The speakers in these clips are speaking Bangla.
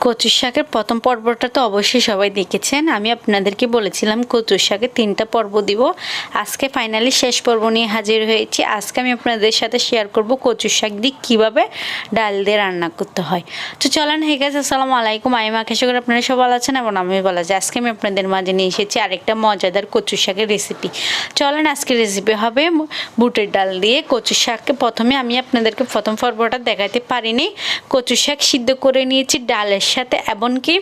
কচুর শাকের প্রথম পর্বটা তো অবশ্যই সবাই দেখেছেন। আমি আপনাদেরকে বলেছিলাম কচুর শাকের 3টা পর্ব দিব। আজকে ফাইনালি শেষ পর্ব নিয়ে হাজির হয়েছি। আজকে আমি আপনাদের সাথে শেয়ার করব কচুর শাক দিয়ে কীভাবে ডাল দিয়ে রান্না করতে হয়। তো চলেন, হে গাইস, আসসালামু আলাইকুম। আমি আশা করি আপনারা সব ভালো আছেন এবং আমি ভালো আছি। আজকে আমি আপনাদের মাঝে নিয়ে এসেছি আরেকটা মজাদার কচুর শাকের রেসিপি। চলেন, আজকে রেসিপি হবে বুটের ডাল দিয়ে কচুর শাককে। প্রথমে আমি আপনাদেরকে প্রথম পর্বটা দেখাতে পারিনি। কচুর শাক সিদ্ধ করে নিয়েছি ডালের সাথে, এমনকি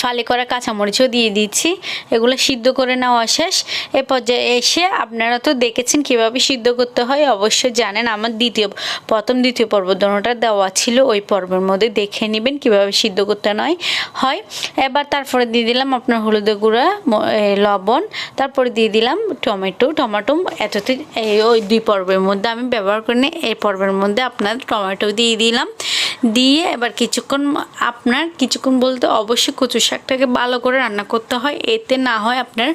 ফালি করা কাঁচামরিচও দিয়ে দিচ্ছি। এগুলো সিদ্ধ করে নেওয়া শেষ। এ পর্যায়ে এসে আপনারা তো দেখেছেন কীভাবে সিদ্ধ করতে হয়, অবশ্যই জানেন। আমার দ্বিতীয় পর্ব দুটোটা দেওয়া ছিল, ওই পর্বের মধ্যে দেখে নেবেন কীভাবে সিদ্ধ করতে হয়। এবার তারপরে দিয়ে দিলাম আপনার হলুদের গুঁড়া, লবণ, তারপরে দিয়ে দিলাম টমেটো। এততে ওই 2 পর্বের মধ্যে আমি ব্যবহার করি না, এই পর্বের মধ্যে আপনার টমেটো দিয়ে দিলাম। দিয়ে এবার কিছুক্ষণ বলতে অবশ্যই কচু শাকটাকে ভালো করে রান্না করতে হয়, এতে না হয় আপনার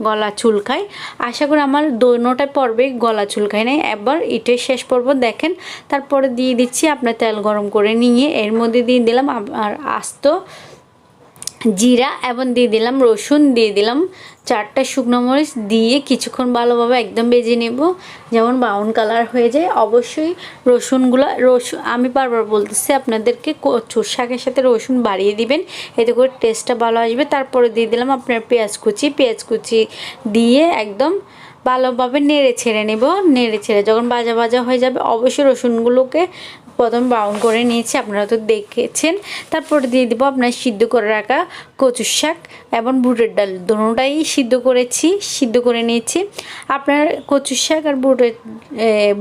গলা চুলকায়। আশা করি আমার দোনোটা পর্বে গলা চুলকায় নাই। এবার এটাই শেষ পর্ব দেখেন। তারপরে দিয়ে দিচ্ছি আপনার তেল গরম করে নিয়ে এর মধ্যে দিয়ে দিলাম আর আস্ত জিরা, এবং দিয়ে দিলাম রসুন, দিয়ে দিলাম 4টা শুকনো মরিচ, দিয়ে কিছুক্ষণ ভালোভাবে একদম ভেজে নেব, যেমন ব্রাউন কালার হয়ে যায়। অবশ্যই আমি বারবার বলতেছি আপনাদেরকে, কচুর শাকের সাথে রসুন বাড়িয়ে দিবেন, এতে করে টেস্টটা ভালো আসবে। তারপরে দিয়ে দিলাম আপনার পেঁয়াজ কুচি দিয়ে একদম ভালোভাবে নেড়ে ছেড়ে যখন ভাজা হয়ে যাবে, অবশ্যই রসুনগুলোকে প্রথম ব্রাউন করে নিয়েছি, আপনারা তো দেখেছেন। তারপরে দিয়ে দেবো আপনার সিদ্ধ করে রাখা কচুর শাক এবং বুটের ডাল, দুটোটাই সিদ্ধ করে নিয়েছি। আপনার কচুর শাক আর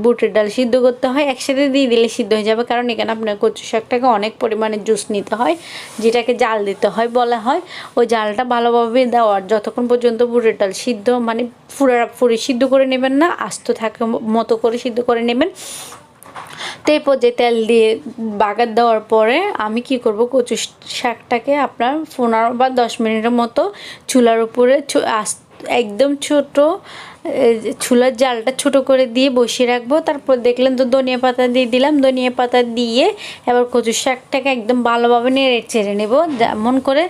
বুটের ডাল সিদ্ধ করতে হয়, একসাথে দিয়ে দিলে সিদ্ধ হয়ে যাবে, কারণ এখানে আপনার কচুর শাকটাকে অনেক পরিমাণে জুস নিতে হয়, যেটাকে জাল দিতে হয় বলা হয়। ওই জালটা ভালোভাবে দেওয়ার যতক্ষণ পর্যন্ত বুটের ডাল সিদ্ধ, মানে পুরি সিদ্ধ করে নেবেন না, আস্ত থাকে মতো করে সিদ্ধ করে নেবেন। তো এই পর্যায়ে তেল দিয়ে বাগার দেওয়ার পরে আমি কি করব, কচু শাকটাকে আপনার 15 বা 10 মিনিটের মতো চুলার উপরে একদম ছোট চুলার জালটা ছোট করে দিয়ে বসিয়ে রাখবো। তারপর দেখলেন তো ধনিয়া পাতা দিয়ে দিলাম। ধনিয়া পাতা দিয়ে এবার কচু শাকটাকে একদম ভালোভাবে নেড়ে চেড়ে নেব, যেমন করে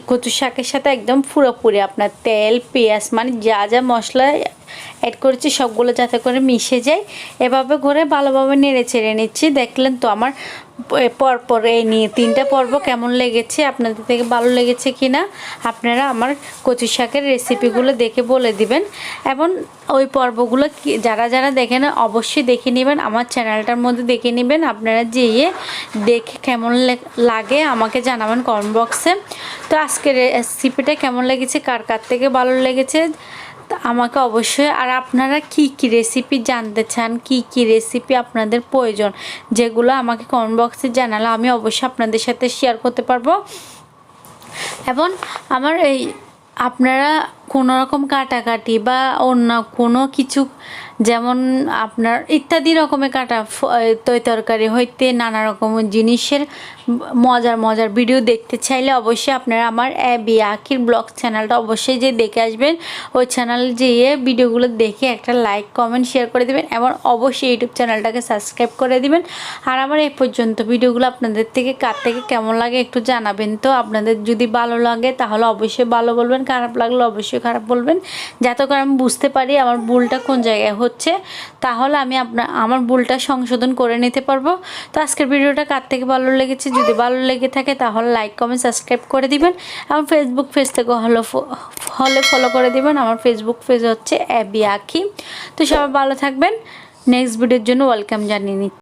কচু শাকের সাথে একদম পুরোপুরি আপনার তেল, পেঁয়াজ, মানে যা মশলা অ্যাড করেছি সবগুলো যাতে করে মিশে যায়, এভাবে করে ভালোভাবে নেড়ে চেড়ে নিচ্ছি। দেখলেন তো আমার পরপর এই নিয়ে 3টা পর্ব কেমন লেগেছে, আপনাদের থেকে ভালো লেগেছে কি না আপনারা আমার কচু শাকের রেসিপিগুলো দেখে বলে দিবেন। এবং ওই পর্বগুলো যারা দেখে না অবশ্যই দেখে নেবেন, আমার চ্যানেলটার মধ্যে দেখে নেবেন। আপনারা যেয়ে দেখে কেমন লাগে আমাকে জানাবেন কমেন্ট বক্সে। তো আজকের রেসিপিটা কেমন লেগেছে, কার থেকে ভালো লেগেছে আমাকে অবশ্যই, আর আপনারা কি রেসিপি জানতে চান, কি রেসিপি আপনাদের প্রয়োজন, যেগুলো আমাকে কমেন্ট বক্সে জানালে আমি অবশ্যই আপনাদের সাথে শেয়ার করতে পারবো। এবং আমার আপনারা কোনো রকম কাটাকাটি বা অন্য কোনো কিছু, যেমন আপনার ইত্যাদি রকমের তরকারি হইতে নানা রকমের জিনিসের মজার ভিডিও দেখতে চাইলে অবশ্যই আপনারা আমার আকির ব্লগ চ্যানেলটা অবশ্যই যে দেখে আসবেন। ওই চ্যানেলে যেয়ে ভিডিওগুলো দেখে একটা লাইক, কমেন্ট, শেয়ার করে দেবেন এবং অবশ্যই ইউটিউব চ্যানেলটাকে সাবস্ক্রাইব করে দিবেন। আর আমার এই পর্যন্ত ভিডিওগুলো আপনাদের কার থেকে কেমন লাগে একটু জানাবেন। তো আপনাদের যদি ভালো লাগে তাহলে অবশ্যই ভালো বলবেন, খারাপ লাগলে অবশ্যই খারাপ বলবেন, যাতে করে আমি বুঝতে পারি আমার ভুলটা কোন জায়গায় হচ্ছে, তাহলে আমি আমার ভুলটা সংশোধন করে নিতে পারবো। তো আজকের ভিডিওটা কার থেকে ভালো লেগেছে, যদি ভালো লেগে থাকে তাহলে লাইক, কমেন্ট, সাবস্ক্রাইব করে দিবেন এবং ফেসবুক পেজ থেকে হলে ফলো করে দিবেন। আমার ফেসবুক পেজ হচ্ছে আকি। তো সবাই ভালো থাকবেন, নেক্সট ভিডিওর জন্য ওয়েলকাম জানিয়ে নিচ্ছি।